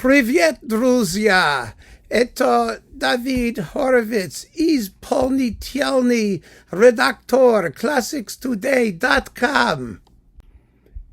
Привет, друзья! Это David Horowitz из полнительный редактор classicstoday.com.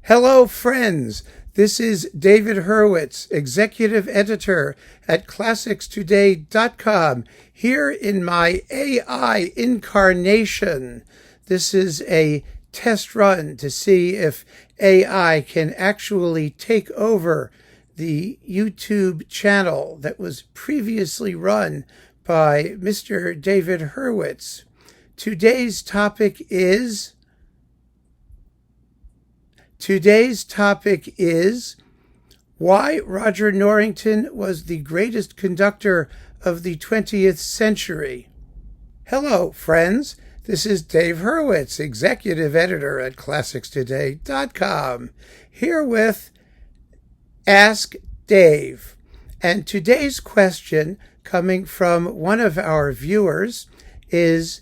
Hello, friends. This is David Hurwitz, executive editor at classicstoday.com, here in my AI incarnation. This is a test run to see if AI can actually take over the YouTube channel that was previously run by Mr. David Hurwitz. Today's topic is why Roger Norrington was the greatest conductor of the 20th century. Hello, friends. This is Dave Hurwitz, executive editor at classicstoday.com, here with Ask Dave. And today's question, coming from one of our viewers, is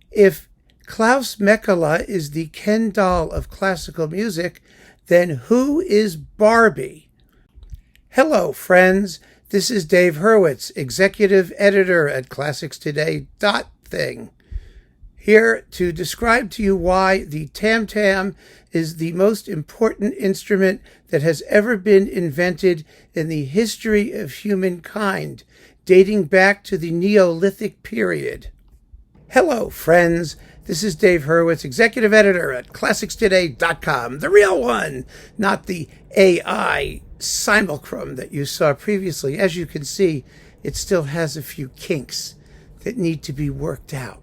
if Klaus Mekala is the Ken doll of classical music, then who is Barbie? Hello, friends. This is Dave Hurwitz, executive editor at classicstoday.thing, here to describe to you why the tam-tam is the most important instrument that has ever been invented in the history of humankind, dating back to the Neolithic period. Hello, friends. This is Dave Hurwitz, executive editor at classicstoday.com, the real one, not the AI simulacrum that you saw previously. As you can see, it still has a few kinks that need to be worked out,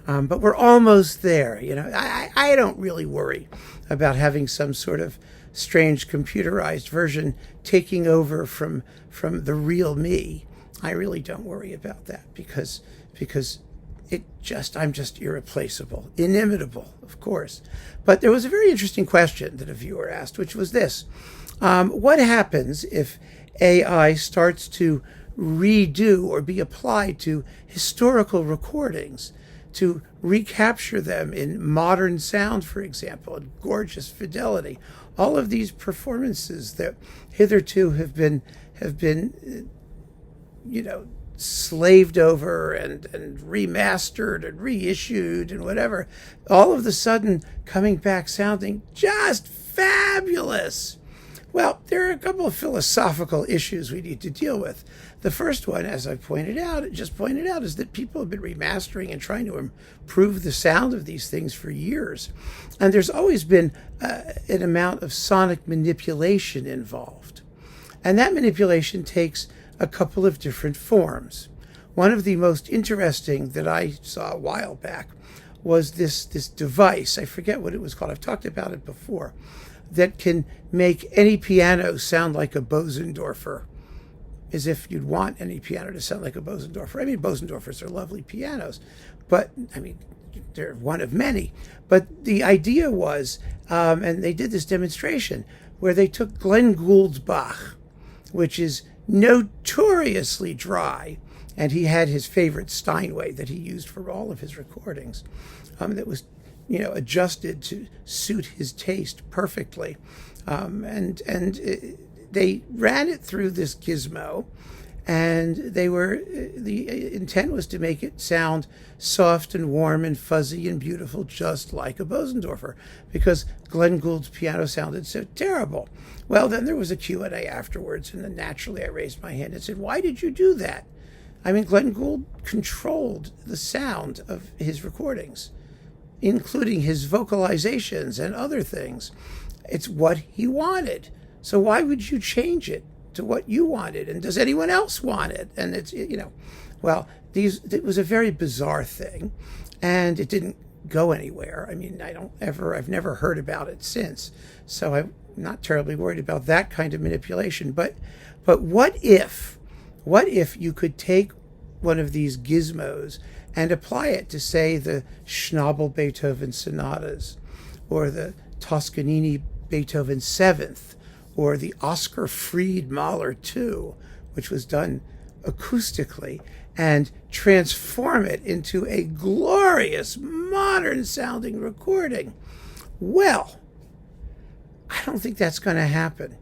but we're almost there. I don't really worry about having some sort of strange computerized version taking over from the real me. I really don't worry about that because I'm just irreplaceable, inimitable, of course. But there was a very interesting question that a viewer asked, which was this: what happens if AI starts to redo or be applied to historical recordings, to recapture them in modern sound, for example, and gorgeous fidelity? All of these performances that hitherto have been slaved over and remastered and reissued and whatever, all of a sudden coming back sounding just fabulous. Well, there are a couple of philosophical issues we need to deal with. The first one, as I pointed out, is that people have been remastering and trying to improve the sound of these things for years. And there's always been an amount of sonic manipulation involved. And that manipulation takes a couple of different forms. One of the most interesting that I saw a while back was this device. I forget what it was called. I've talked about it before, that can make any piano sound like a Bosendorfer, as if you'd want any piano to sound like a Bosendorfer. I mean, Bosendorfers are lovely pianos, but they're one of many. But the idea was, and they did this demonstration, where they took Glenn Gould's Bach, which is notoriously dry, and he had his favorite Steinway that he used for all of his recordings, that was adjusted to suit his taste perfectly. They ran it through this gizmo, and the intent was to make it sound soft and warm and fuzzy and beautiful, just like a Bosendorfer, because Glenn Gould's piano sounded so terrible. Well, then there was a Q&A afterwards, and then naturally I raised my hand and said, why did you do that? Glenn Gould controlled the sound of his recordings, including his vocalizations and other things. It's what he wanted. So why would you change it to what you wanted? And does anyone else want it? And it was a very bizarre thing, and it didn't go anywhere. I've never heard about it since. So I'm not terribly worried about that kind of manipulation. But what if you could take one of these gizmos and apply it to, say, the Schnabel Beethoven sonatas, or the Toscanini Beethoven Seventh, or the Oscar Fried Mahler II, which was done acoustically, and transform it into a glorious, modern-sounding recording? Well, I don't think that's going to happen.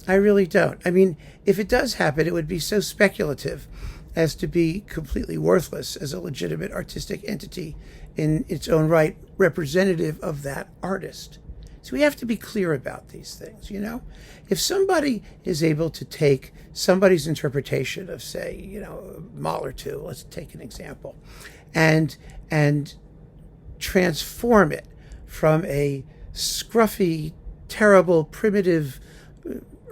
I really don't. I mean, if it does happen, it would be so speculative as to be completely worthless as a legitimate artistic entity in its own right, representative of that artist. So we have to be clear about these things, you know? If somebody is able to take somebody's interpretation of, say, Mahler 2, let's take an example, and transform it from a scruffy, terrible, primitive,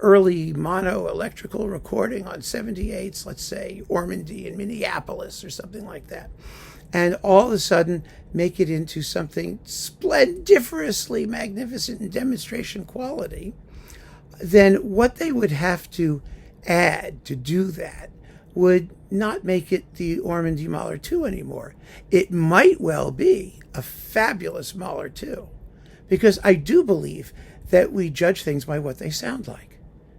early mono electrical recording on 78s, let's say Ormandy in Minneapolis or something like that, and all of a sudden make it into something splendiferously magnificent in demonstration quality, then what they would have to add to do that would not make it the Ormandy Mahler 2 anymore. It might well be a fabulous Mahler 2, because I do believe that we judge things by what they sound like.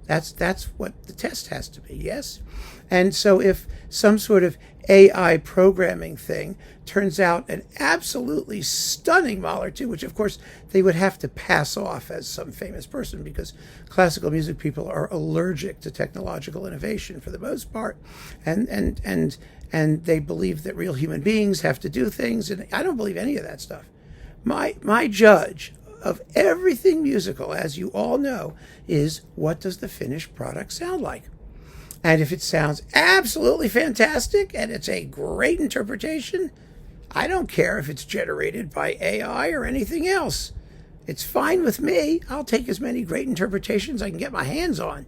That's what the test has to be, yes? And so if some sort of AI programming thing turns out an absolutely stunning Mahler 2, which of course they would have to pass off as some famous person, because classical music people are allergic to technological innovation for the most part, and they believe that real human beings have to do things, and I don't believe any of that stuff. My judge of everything musical, as you all know, is what does the finished product sound like? And if it sounds absolutely fantastic and it's a great interpretation, I don't care if it's generated by AI or anything else. It's fine with me. I'll take as many great interpretations I can get my hands on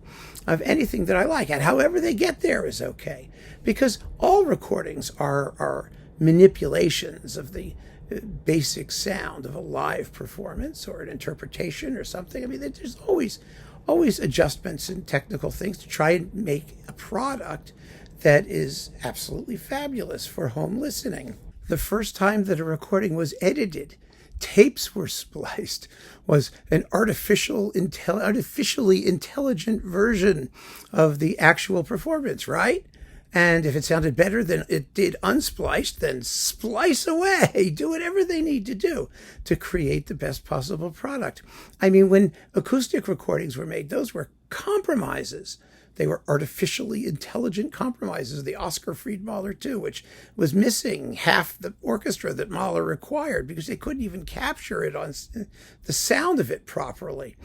of anything that I like, and however they get there is okay. Because all recordings are manipulations of the basic sound of a live performance or an interpretation or something. I mean, there's always adjustments and technical things to try and make a product that is absolutely fabulous for home listening. The first time that a recording was edited, tapes were spliced, was an artificially intelligent version of the actual performance, right? And if it sounded better than it did unspliced, then splice away. Do whatever they need to do to create the best possible product. I mean, when acoustic recordings were made, those were compromises. They were artificially intelligent compromises. The Oscar Fried Mahler 2, which was missing half the orchestra that Mahler required because they couldn't even capture it on the sound of it properly.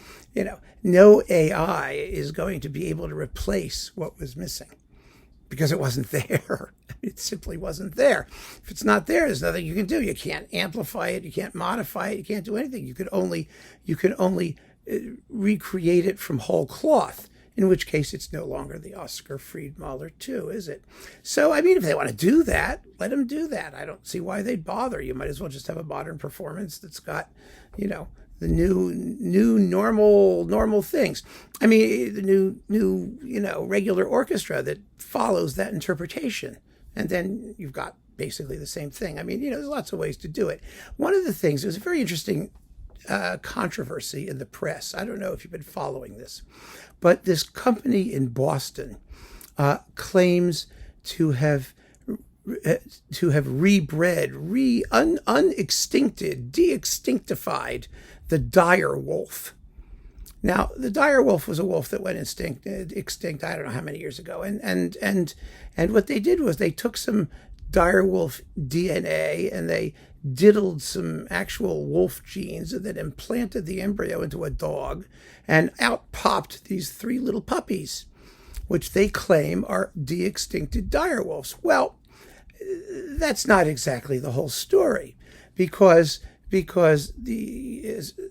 No AI is going to be able to replace what was missing, because it wasn't there. It simply wasn't there. If it's not there, there's nothing you can do. You can't amplify it. You can't modify it. You can't do anything. You can only recreate it from whole cloth, in which case it's no longer the Oscar Fried Mahler 2, is it? So, I mean, if they want to do that, let them do that. I don't see why they'd bother. You might as well just have a modern performance that's got, the new normal things. I mean, the new regular orchestra that follows that interpretation, and then you've got basically the same thing. I mean, there's lots of ways to do it. One of the things, it was a very interesting controversy in the press. I don't know if you've been following this, but this company in Boston claims to have rebred, unextincted, de-extinctified the dire wolf. Now, the dire wolf was a wolf that went extinct I don't know how many years ago. And what they did was they took some dire wolf DNA and they diddled some actual wolf genes and then implanted the embryo into a dog, and out popped these 3 little puppies, which they claim are de-extincted dire wolves. Well, that's not exactly the whole story, because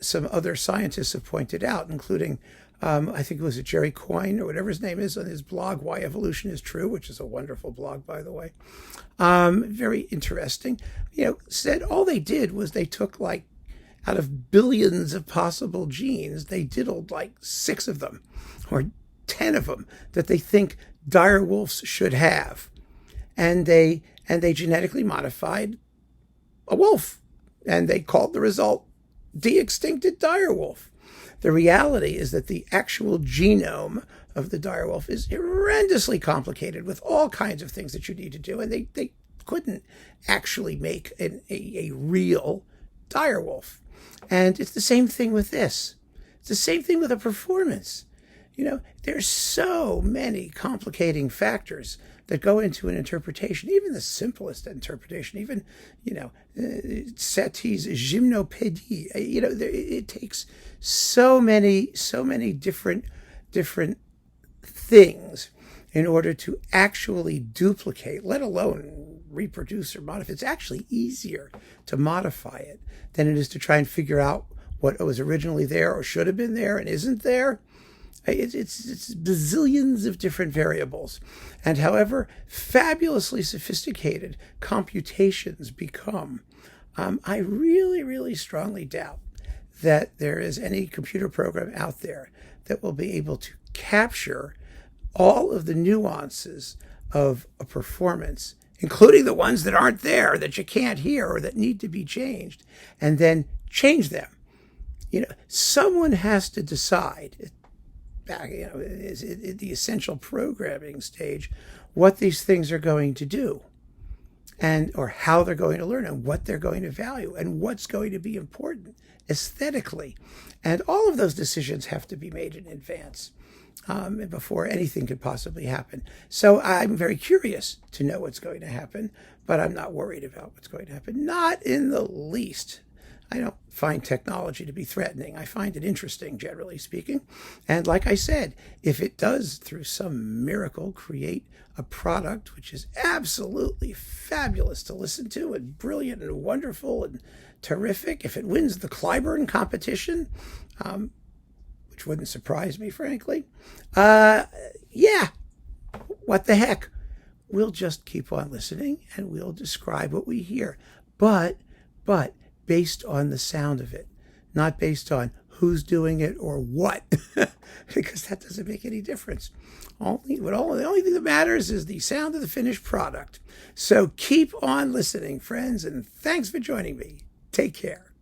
some other scientists have pointed out, including I think it was Jerry Coyne or whatever his name is, on his blog Why Evolution is True, which is a wonderful blog, by the way. Very interesting. Said all they did was they took, like, out of billions of possible genes, they diddled like 6 of them or 10 of them that they think dire wolves should have, and they genetically modified a wolf, and they called the result de-extincted dire wolf. The reality is that the actual genome of the dire wolf is horrendously complicated with all kinds of things that you need to do, and they couldn't actually make a real dire wolf. And it's the same thing with this. It's the same thing with a performance. There's so many complicating factors that go into an interpretation, even the simplest interpretation, even, Satie's gymnopédie. It takes so many different things in order to actually duplicate, let alone reproduce or modify. It's actually easier to modify it than it is to try and figure out what was originally there or should have been there and isn't there. It's bazillions of different variables. And however fabulously sophisticated computations become, I really, really strongly doubt that there is any computer program out there that will be able to capture all of the nuances of a performance, including the ones that aren't there, that you can't hear or that need to be changed, and then change them. Someone has to decide, back, at the essential programming stage, what these things are going to do, and or how they're going to learn, and what they're going to value, and what's going to be important aesthetically. And all of those decisions have to be made in advance before anything could possibly happen. So I'm very curious to know what's going to happen, but I'm not worried about what's going to happen. Not in the least. I don't find technology to be threatening. I find it interesting, generally speaking. And like I said, if it does, through some miracle, create a product which is absolutely fabulous to listen to and brilliant and wonderful and terrific, if it wins the Clyburn competition, which wouldn't surprise me, frankly, yeah, what the heck? We'll just keep on listening and we'll describe what we hear. But based on the sound of it, not based on who's doing it or what, because that doesn't make any difference. The only thing that matters is the sound of the finished product. So keep on listening, friends, and thanks for joining me. Take care.